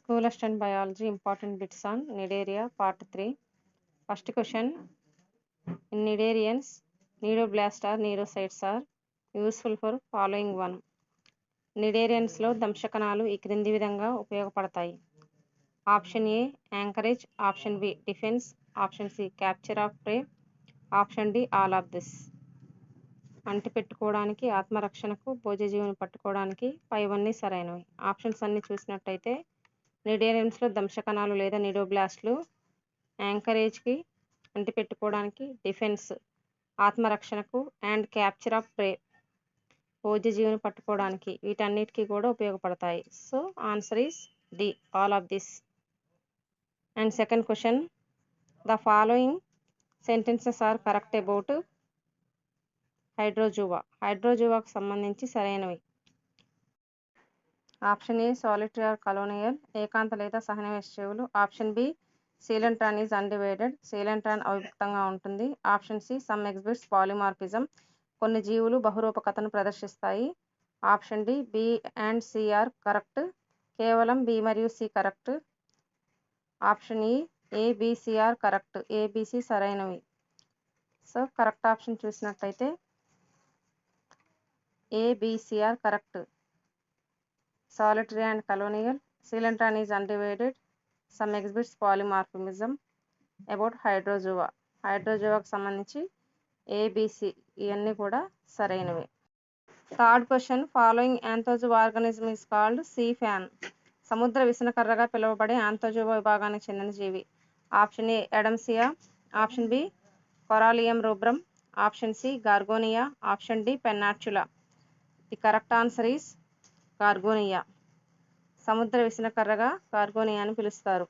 School Assistant Biology Important Bits on Cnidaria Part 3. First question. In cnidarians, cnidoblast or cnidocytes are useful for following one. Cnidariansలో దంశకణాలు ఈ క్రింది విధంగా ఉపయోగపడతాయి. Option A anchorage, option B defence, option C capture of prey, option D all of this. అంటిపెట్టుకోవడానికి, ఆత్మరక్షణకు, భోజ్యజీవిని పట్టుకోవడానికి పైవన్నీ సరైనవి. ఆప్షన్స్ అన్ని చూసినట్టయితే క్నిడేరియన్స్లో దంశకణాలు లేదా నిడోబ్లాస్ట్లు యాంకరేజ్కి అంటిపెట్టుకోవడానికి, డిఫెన్స్ ఆత్మరక్షణకు, అండ్ క్యాప్చర్ ఆఫ్ ప్రే భోజ్యజీవిని పట్టుకోవడానికి వీటన్నిటికీ కూడా ఉపయోగపడతాయి. So answer is D all of this. And second question, the following sentences are correct about hydrozoa. హైడ్రోజువాకు సంబంధించి సరైనవి. Option A solitary are colonial, ఏకాంత లేదా సహనివేశ జీవులు. Option B coelenteron is undivided, coelenteron అవిభక్తంగా ఉంటుంది. Option C some exhibits polymorphism, కొన్ని జీవులు బహురూపకతను ప్రదర్శిస్తాయి. Option D B and C are correct, కేవలం బి మరియు C correct. Option E ABC are correct, ABC సరైనవి. సో కరెక్ట్ ఆప్షన్ చూసినట్టయితే ABC are correct. Solitary and colonial, coelentran is undivided, some exhibits polymorphism. About hydrozoa, హైడ్రోజోవాకు సంబంధించి A B C ఇవన్నీ కూడా సరైనవి. Third question, following anthozoa organism is called sea fan. సముద్ర విసనకర్రగా పిలువబడే యాంథోజోవా విభాగానికి చెందిన జీవి. Option A Adamsia, option B Corallium rubrum, option C Gorgonia, option D Pennatula. The correct answer is Gorgonia. సముద్ర విసనకర్రగా గార్గోనియా అని పిలుస్తారు.